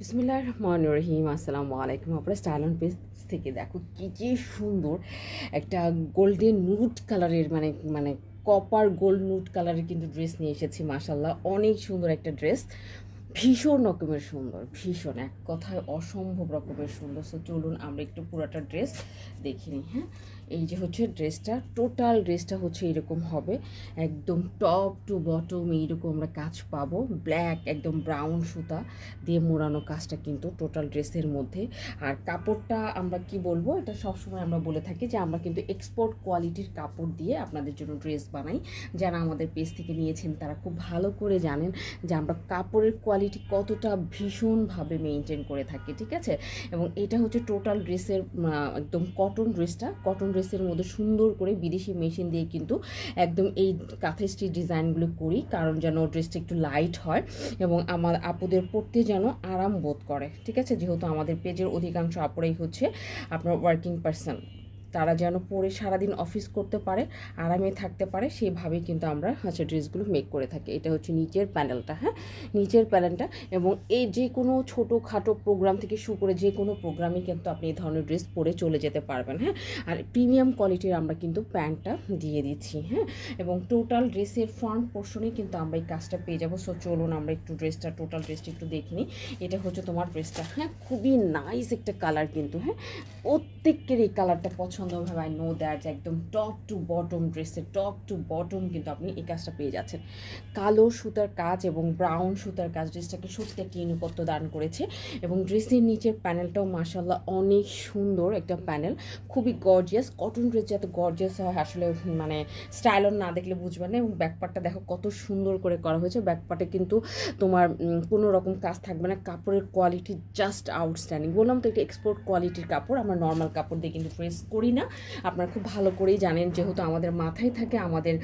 বিসমিল্লাহির রহমানির রহিম। আসসালামু আলাইকুম। আপনারা স্টাইল অন পেজ থেকে দেখো কি যে সুন্দর একটা গোল্ডেন নুড কালারের মানে কপার গোল্ড নুড কালারের কিন্তু ড্রেস নিয়ে এসেছি। মাশাল্লাহ অনেক সুন্দর একটা ড্রেস, ভীষণ রকমের সুন্দর, ভীষণ এক কথায় অসম্ভব রকমের সুন্দর। সো চলুন আমরা একটু পুরোটা ড্রেস দেখে নিই। হ্যাঁ, এই যে হচ্ছে ড্রেসটা, টোটাল ড্রেসটা হচ্ছে এরকম হবে, একদম টপ টু বটম এইরকম আমরা কাজ পাবো। ব্ল্যাক একদম ব্রাউন সুতা দিয়ে মোড়ানো কাজটা কিন্তু টোটাল ড্রেসের মধ্যে। আর কাপড়টা আমরা কি বলবো, এটা সবসময় আমরা বলে থাকি যে আমরা কিন্তু এক্সপোর্ট কোয়ালিটির কাপড় দিয়ে আপনাদের জন্য ড্রেস বানাই। যারা আমাদের পেজ থেকে নিয়েছেন তারা খুব ভালো করে জানেন যে আমরা কাপড়ের কোয়ালিটি কতটা ভীষণভাবে মেনটেন করে থাকি, ঠিক আছে। এবং এটা হচ্ছে টোটাল ড্রেসের একদম কটন ড্রেসটা, কটন ড্রেসের মধ্যে সুন্দর করে বিদেশি মেশিন দিয়ে কিন্তু একদম এই কাঁথা স্টিচ ডিজাইনগুলো করি, কারণ যেন ড্রেসটা একটু লাইট হয় এবং আমার আপুদের পরতে যেন আরাম বোধ করে, ঠিক আছে। যেহেতু আমাদের পেজের অধিকাংশ আপুরাই হচ্ছে আপনার ওয়ার্কিং পারসন, তারা যেন পরে সারাদিন অফিস করতে পারে, আরামে থাকতে পারে, সেইভাবেই কিন্তু আমরা হচ্ছে ড্রেসগুলো মেক করে থাকি। এটা হচ্ছে নিচের প্যানেলটা। হ্যাঁ, নিচের প্যানেলটা। এবং এই যে কোনো ছোটোখাটো প্রোগ্রাম থেকে শুরু করে যে কোনো প্রোগ্রামে কিন্তু আপনি এই ধরনের ড্রেস পরে চলে যেতে পারবেন। হ্যাঁ, আর প্রিমিয়াম কোয়ালিটির আমরা কিন্তু প্যান্টটা দিয়ে দিচ্ছি। হ্যাঁ, এবং টোটাল ড্রেসের ফ্রন্ট পোর্শনেই কিন্তু আমরা এই কাজটা পেয়ে যাবো। সো চলুন আমরা একটু ড্রেসটা, টোটাল ড্রেসটা একটু দেখে নিই। এটা হচ্ছে তোমার ড্রেসটা। হ্যাঁ, খুবই নাইস একটা কালার কিন্তু। হ্যাঁ, প্রত্যেকের এই কালারটা পছন্দ হবে। আই নো দ্যাট একদম টপ টু বটম ড্রেসের টপ টু বটম কিন্তু আপনি এই কাজটা পেয়ে যাচ্ছেন। কালো সুতার কাজ এবং ব্রাউন সুতার কাজ ড্রেসটাকে সত্যি একটা ইনুকত্ব দান করেছে। এবং ড্রেসের নিচের প্যানেলটাও মাশাল্লাহ অনেক সুন্দর একটা প্যানেল, খুবই গর্জিয়াস। কটন ড্রেস যত গর্জিয়াস হয় আসলে মানে স্টাইল অন না দেখলে বুঝবেন না। এবং ব্যাকপার্টটা দেখো কত সুন্দর করে করা হয়েছে। ব্যাকপার্টে কিন্তু তোমার কোনো রকম কাজ থাকবে না। কাপড়ের কোয়ালিটি জাস্ট আউটস্ট্যান্ডিং। বললাম তো এটা এক্সপোর্ট কোয়ালিটির কাপড়, আমরা নর্মাল কাপড় দিয়ে কিন্তু ড্রেস করি না। আপনারা খুব ভালো করেই জানেন, যেহেতু আমাদের মাথায় থাকে আমাদের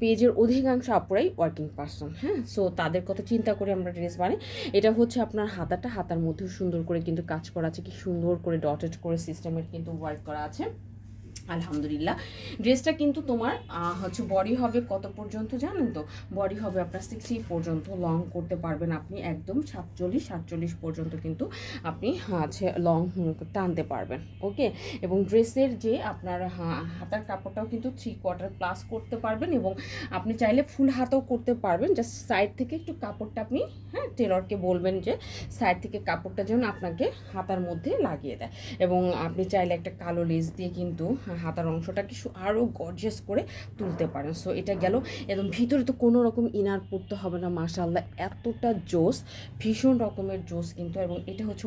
পেজের অধিকাংশ আপুরাই ওয়ার্কিং পারসন। হ্যাঁ, সো তাদের কথা চিন্তা করে আমরা ড্রেস বানাই। এটা হচ্ছে আপনার হাতার মধ্যেও সুন্দর করে কিন্তু কাজ করা আছে, কি সুন্দর করে ডটেড করে সিস্টেমের কিন্তু ওয়ার্ক করা আছে। আলহামদুলিল্লাহ। ড্রেসটা কিন্তু তোমার হচ্ছে বডি হবে কত পর্যন্ত জানেন তো? বডি হবে আপনার 60 পর্যন্ত, লং করতে পারবেন আপনি একদম 47 পর্যন্ত কিন্তু আপনি হচ্ছে লং টানতে পারবেন। ওকে, এবং ড্রেসের যে আপনার হাতার কাপড়টাও কিন্তু 3/4 প্লাস করতে পারবেন এবং আপনি চাইলে ফুল হাতাও করতে পারবেন। জাস্ট সাইড থেকে একটু কাপড়টা আপনি টেলরকে বলবেন যে সাইড থেকে কাপড়টা যেন আপনাকে হাতার মধ্যে লাগিয়ে দেয়। এবং আপনি চাইলে একটা কালো লেস দিয়ে কিন্তু হাতার অংশটাকে আরও গর্জিয়াস করে তুলতে পারেন। সো এটা গেল। এবং ভিতরে তো কোনো রকম ইনার পরতে হবে না। মাশাআল্লাহ এতটা জোস, ভীষণ রকমের জোস কিন্তু। এবং এটা হচ্ছে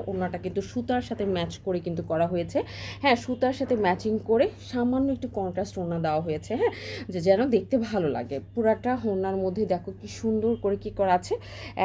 ওড়নাটা কিন্তু সুতার সাথে ম্যাচ করে কিন্তু করা হয়েছে। হ্যাঁ, সুতার সাথে ম্যাচিং করে সামান্য একটু কন্ট্রাস্ট ওড়না দেওয়া হয়েছে। হ্যাঁ, যে যেন দেখতে ভালো লাগে। পুরাটা ওড়নার মধ্যে দেখো কি সুন্দর করে কি করা আছে,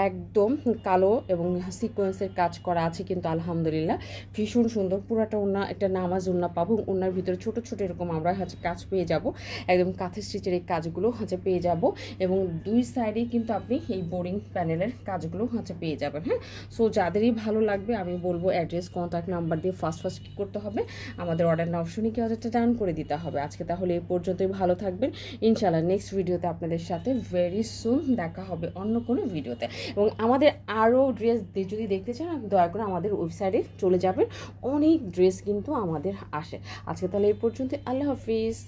একদম কালো এবং সিকোয়েন্সের কাজ করা আছে কিন্তু। আলহামদুলিল্লাহ ভীষণ সুন্দর। পুরাটা ওড়না একটা নামাজ ওড়না পাবো। ওড়নার ভিতরে ছোট ছোট এরকম আমরা হচ্ছে কাজ পেয়ে যাব, একদম কাঁথা স্টিচের এই কাজগুলো হচ্ছে পেয়ে যাব। এবং দুই সাইডেই কিন্তু আপনি এই বোরিং প্যানেলের কাজগুলো হচ্ছে পেয়ে যাবেন। হ্যাঁ, সো যাদেরই ভালো লাগবে আমি বলবো অ্যাড্রেস কন্ট্যাক্ট নাম্বার দিয়ে ফার্স্ট কী করতে হবে, আমাদের অর্ডার না অপশনে কি অর্ডারটা ডান করে দিতে হবে। আজকে তাহলে এই পর্যন্তই, ভালো থাকবেন। ইনশাআল্লাহ নেক্সট ভিডিওতে আপনাদের সাথে ভেরি সুন দেখা হবে অন্য কোনো ভিডিওতে। এবং আমাদের আরও ড্রেস যদি দেখতে চান দয়া করে আমাদের ওয়েবসাইটে চলে যাবেন, অনেক ড্রেস কিন্তু আমাদের আসে। আজকে তাহলে এই পর্যন্ত, আল্লাহ হাফিজ।